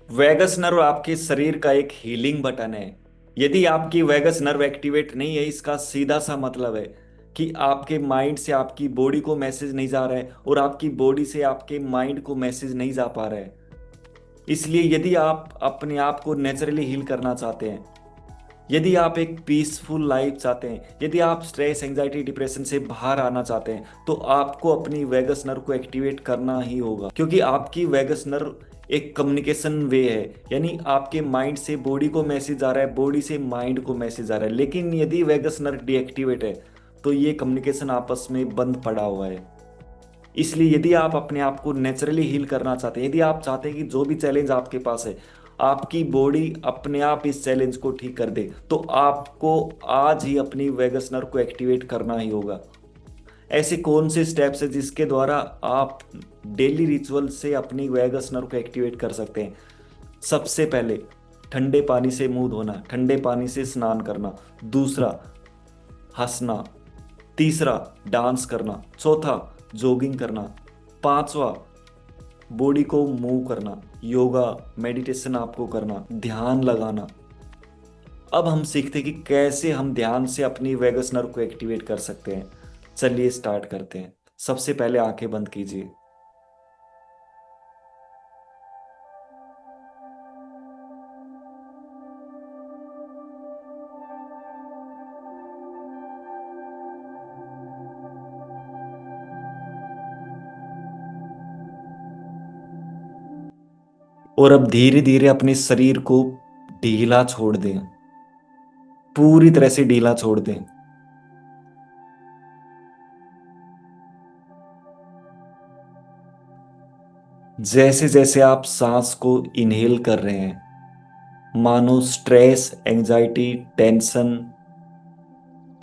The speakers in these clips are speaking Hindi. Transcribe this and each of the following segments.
वैगस नर्व आपके शरीर का एक हीलिंग बटन है। यदि आपकी वैगस नर्व एक्टिवेट नहीं है, इसका सीधा सा मतलब है कि आपके माइंड से आपकी बॉडी को मैसेज नहीं जा रहा है और आपकी बॉडी से आपके माइंड को मैसेज नहीं जा पा रहा है। इसलिए यदि आप अपने आप को नेचुरली हील करना चाहते हैं, यदि आप एक पीसफुल लाइफ चाहते हैं, यदि आप स्ट्रेस एंजाइटी डिप्रेशन से बाहर आना चाहते हैं, तो आपको अपनी वैगस नर्व को एक्टिवेट करना ही होगा, क्योंकि आपकी वैगस नर्व एक कम्युनिकेशन वे है। यानी आपके माइंड से बॉडी को मैसेज आ रहा है, बॉडी से माइंड को मैसेज आ रहा है। लेकिन यदि वैगस नर्व डीएक्टिवेट है तो ये कम्युनिकेशन आपस में बंद पड़ा हुआ है। इसलिए यदि आप अपने आप को नेचुरली हील करना चाहते हैं, यदि आप चाहते हैं कि जो भी चैलेंज आपके पास है आपकी बॉडी अपने आप इस चैलेंज को ठीक कर दे, तो आपको आज ही अपनी वैगस नर्व को एक्टिवेट करना ही होगा। ऐसे कौन से स्टेप्स है जिसके द्वारा आप डेली रिचुअल से अपनी वैगस नर्व को एक्टिवेट कर सकते हैं? सबसे पहले ठंडे पानी से मुंह धोना, ठंडे पानी से स्नान करना। दूसरा, हंसना। तीसरा, डांस करना। चौथा, जॉगिंग करना। पांचवा, बॉडी को मूव करना, योगा मेडिटेशन आपको करना, ध्यान लगाना। अब हम सीखते हैं कि कैसे हम ध्यान से अपनी वैगस नर्व को एक्टिवेट कर सकते हैं। चलिए स्टार्ट करते हैं। सबसे पहले आंखें बंद कीजिए और अब धीरे धीरे अपने शरीर को ढीला छोड़ दें, पूरी तरह से ढीला छोड़ दें। जैसे जैसे आप सांस को इनहेल कर रहे हैं, मानो स्ट्रेस एंजाइटी टेंशन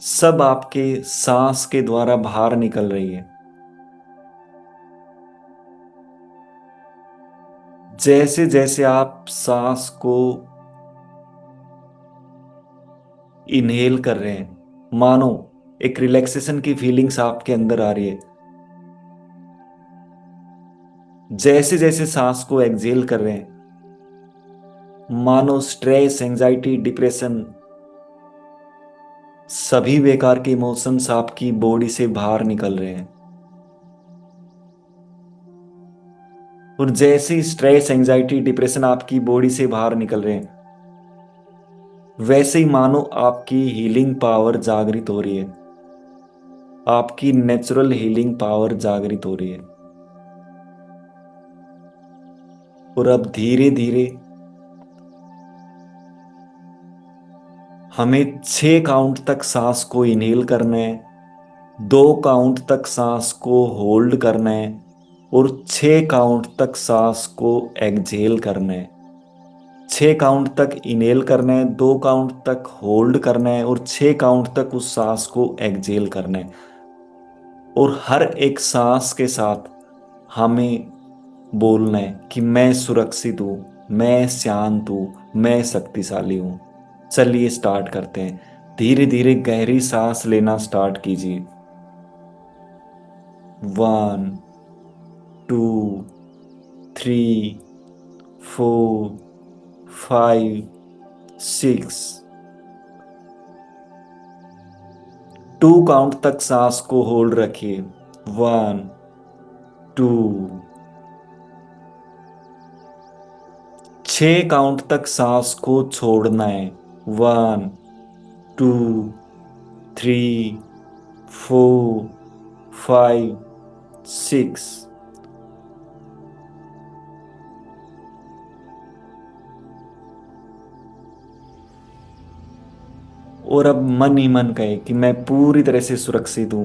सब आपके सांस के द्वारा बाहर निकल रही है। जैसे जैसे आप सांस को इनहेल कर रहे हैं, मानो एक रिलैक्सेशन की फीलिंग्स आपके अंदर आ रही है। जैसे जैसे सांस को एक्सहेल कर रहे हैं, मानो स्ट्रेस एंजाइटी डिप्रेशन सभी बेकार के इमोशंस आपकी बॉडी से बाहर निकल रहे हैं। और जैसे ही स्ट्रेस एंजाइटी डिप्रेशन आपकी बॉडी से बाहर निकल रहे हैं, वैसे ही मानो आपकी हीलिंग पावर जागृत हो रही है, आपकी नेचुरल हीलिंग पावर जागृत हो रही है। और अब धीरे धीरे हमें 6 काउंट तक सांस को इनहेल करना है, 2 काउंट तक सांस को होल्ड करना है और 6 काउंट तक सांस को एक्सहेल करना है। 6 काउंट तक इनहेल करना है, 2 काउंट तक होल्ड करना है और 6 काउंट तक उस सांस को एक्सहेल करना है। और हर एक सांस के साथ हमें बोलना है कि मैं सुरक्षित हूं, मैं शांत हूं, मैं शक्तिशाली हूं। चलिए स्टार्ट करते हैं। धीरे धीरे गहरी सांस लेना स्टार्ट कीजिए। 1, 2, 3, 4, 5, 6। 2 काउंट तक सांस को होल्ड रखिए। 1, 2। 6 काउंट तक सांस को छोड़ना है। 1, 2, 3, 4, 5, 6। और अब मन ही मन कहे कि मैं पूरी तरह से सुरक्षित हूं,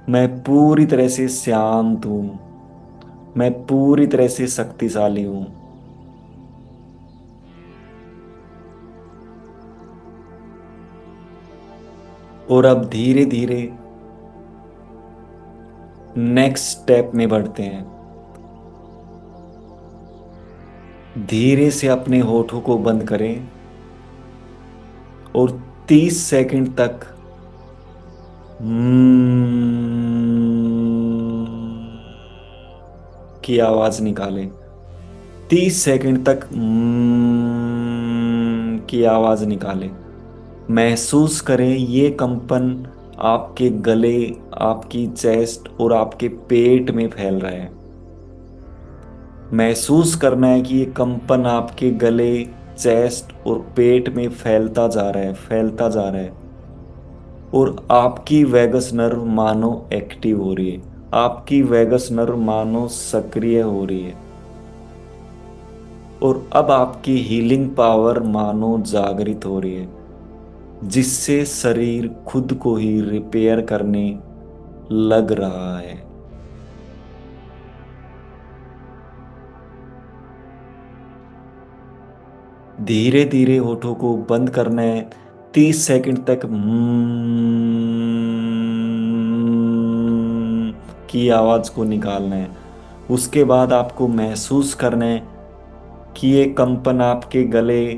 मैं पूरी तरह से शांत हूं, मैं पूरी तरह से शक्तिशाली हूं। और अब धीरे धीरे नेक्स्ट स्टेप में बढ़ते हैं। धीरे से अपने होठों को बंद करें और 30 सेकंड तक की आवाज निकालें। 30 सेकंड तक की आवाज निकालें। महसूस करें ये कंपन आपके गले, आपकी चेस्ट और आपके पेट में फैल रहा है। महसूस करना है कि ये कंपन आपके गले, चेस्ट और पेट में फैलता जा रहा है, फैलता जा रहा है। और आपकी वैगस नर्व मानो एक्टिव हो रही है, आपकी वैगस नर्व मानो सक्रिय हो रही है। और अब आपकी हीलिंग पावर मानो जागृत हो रही है, जिससे शरीर खुद को ही रिपेयर करने लग रहा है। धीरे धीरे होठों को बंद करना है। 30 सेकंड तक की आवाज को निकालना है। उसके बाद आपको महसूस करना है कि ये कंपन आपके गले,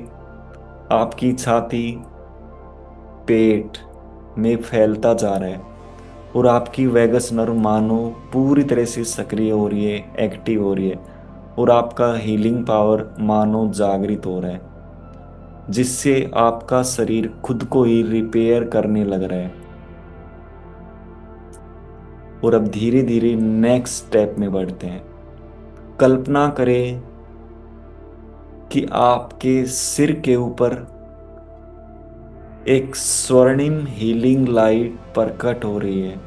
आपकी छाती, पेट में फैलता जा रहा है। और आपकी वैगस नर्व मानो पूरी तरह से सक्रिय हो रही है, एक्टिव हो रही है। और आपका हीलिंग पावर मानो जागृत हो रहा है, जिससे आपका शरीर खुद को ही रिपेयर करने लग रहा है। और अब धीरे धीरे नेक्स्ट स्टेप में बढ़ते हैं। कल्पना करें कि आपके सिर के ऊपर एक स्वर्णिम हीलिंग लाइट प्रकट हो रही है।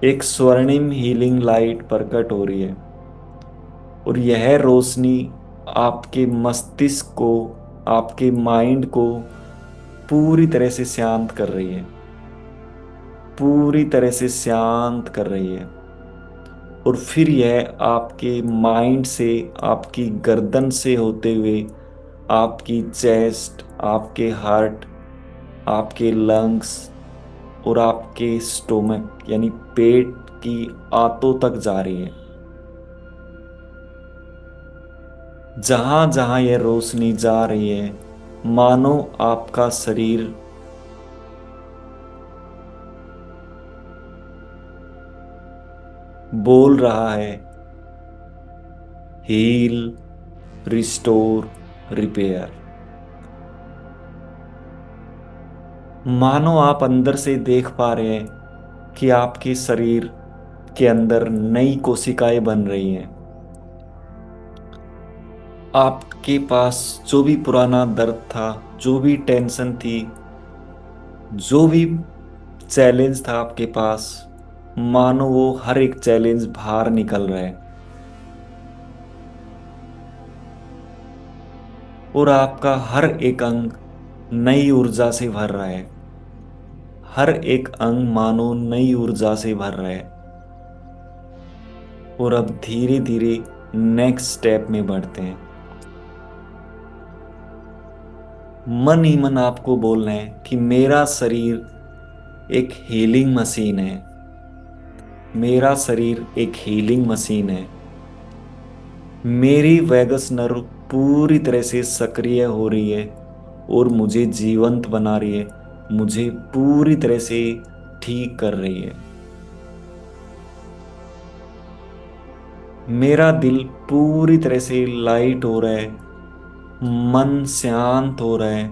एक स्वर्णिम हीलिंग लाइट प्रकट हो रही है। और यह रोशनी आपके मस्तिष्क को, आपके माइंड को पूरी तरह से शांत कर रही है, पूरी तरह से शांत कर रही है। और फिर यह आपके माइंड से, आपकी गर्दन से होते हुए आपकी चेस्ट, आपके हार्ट, आपके लंग्स और आपके स्टोमक यानी पेट की आंतों तक जा रही है। जहां जहां यह रोशनी जा रही है, मानो आपका शरीर बोल रहा है, हील, रिस्टोर, रिपेयर। मानो आप अंदर से देख पा रहे हैं कि आपके शरीर के अंदर नई कोशिकाएं बन रही हैं। आपके पास जो भी पुराना दर्द था, जो भी टेंशन थी, जो भी चैलेंज था आपके पास, मानो वो हर एक चैलेंज बाहर निकल रहा है। और आपका हर एक अंग नई ऊर्जा से भर रहा है। हर एक अंग मानो नई ऊर्जा से भर रहा है। और अब धीरे धीरे नेक्स्ट स्टेप में बढ़ते हैं। मन ही मन आपको बोलना है कि मेरा शरीर एक हीलिंग मशीन है। मेरा शरीर एक हीलिंग मशीन है। मेरी वैगस नर्व पूरी तरह से सक्रिय हो रही है और मुझे जीवंत बना रही है, मुझे पूरी तरह से ठीक कर रही है। मेरा दिल पूरी तरह से लाइट हो रहा है, मन शांत हो रहा है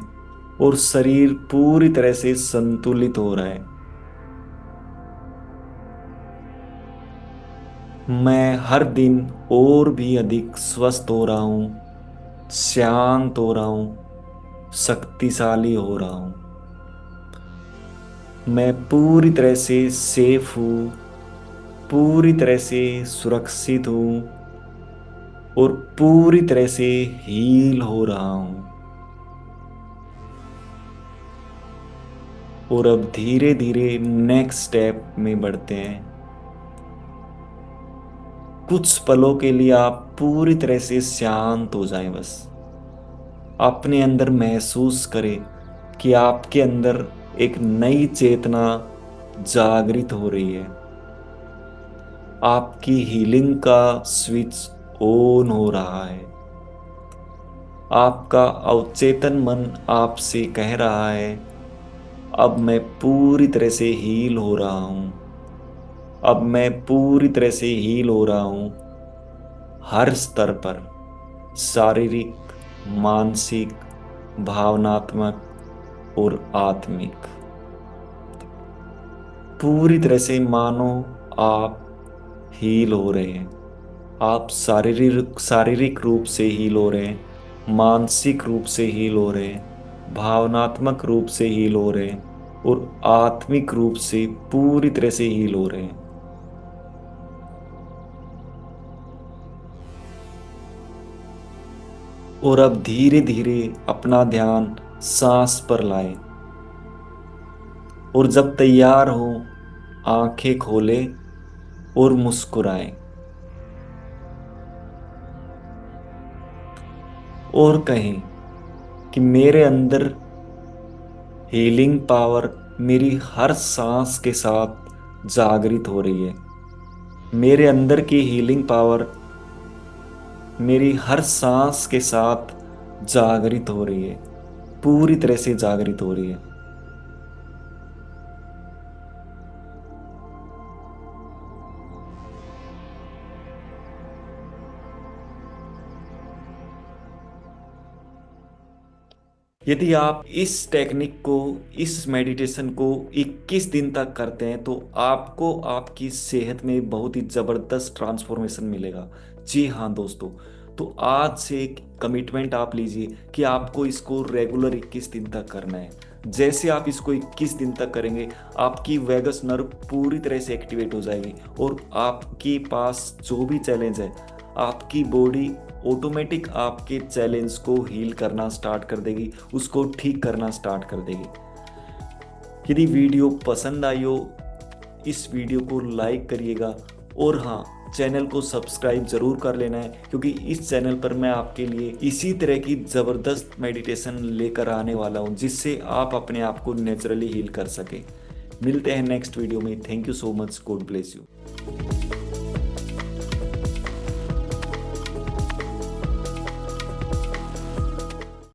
और शरीर पूरी तरह से संतुलित हो रहा है। मैं हर दिन और भी अधिक स्वस्थ हो रहा हूँ, शांत हो रहा हूँ, शक्तिशाली हो रहा हूँ। मैं पूरी तरह से सेफ हूँ, पूरी तरह से सुरक्षित हूँ और पूरी तरह से हील हो रहा हूँ। और अब धीरे धीरे नेक्स्ट स्टेप में बढ़ते हैं। कुछ पलों के लिए आप पूरी तरह से शांत हो जाएं। बस अपने अंदर महसूस करें कि आपके अंदर एक नई चेतना जागृत हो रही है। आपकी हीलिंग का स्विच ऑन हो रहा है। आपका अवचेतन मन आपसे कह रहा है, अब मैं पूरी तरह से हील हो रहा हूं। अब मैं पूरी तरह से हील हो रहा हूं, हर स्तर पर। शारीरिक, मानसिक, भावनात्मक और आत्मिक। पूरी तरह से मानो आप हील हो रहे हैं। आप शारीरिक शारीरिक रूप से हील हो रहे हैं, मानसिक रूप से हील हो रहे हैं, भावनात्मक रूप से हील हो रहे हैं और आत्मिक रूप से पूरी तरह से हील हो रहे हैं। और अब धीरे धीरे अपना ध्यान सांस पर लाएं और जब तैयार हो आंखें खोलें और मुस्कुराएं और कहें कि मेरे अंदर हीलिंग पावर मेरी हर सांस के साथ जागृत हो रही है। मेरे अंदर की हीलिंग पावर मेरी हर सांस के साथ जागृत हो रही है, पूरी तरह से जागृत हो रही है। यदि आप इस टेक्निक को, इस मेडिटेशन को 21 दिन तक करते हैं तो आपको आपकी सेहत में बहुत ही ज़बरदस्त ट्रांसफॉर्मेशन मिलेगा। जी हाँ दोस्तों, तो आज से एक कमिटमेंट आप लीजिए कि आपको इसको रेगुलर 21 दिन तक करना है। जैसे आप इसको 21 दिन तक करेंगे आपकी वेगस नर्व पूरी तरह से एक्टिवेट हो जाएगी और आपके पास जो भी चैलेंज है आपकी बॉडी ऑटोमेटिक आपके चैलेंज को हील करना स्टार्ट कर देगी, उसको ठीक करना स्टार्ट कर देगी। यदि वीडियो पसंद आई हो इस वीडियो को लाइक करिएगा और हाँ, चैनल को सब्सक्राइब जरूर कर लेना है क्योंकि इस चैनल पर मैं आपके लिए इसी तरह की ज़बरदस्त मेडिटेशन लेकर आने वाला हूँ जिससे आप अपने आप को नेचुरली हील कर सके। मिलते हैं नेक्स्ट वीडियो में। Thank you so much. God bless you.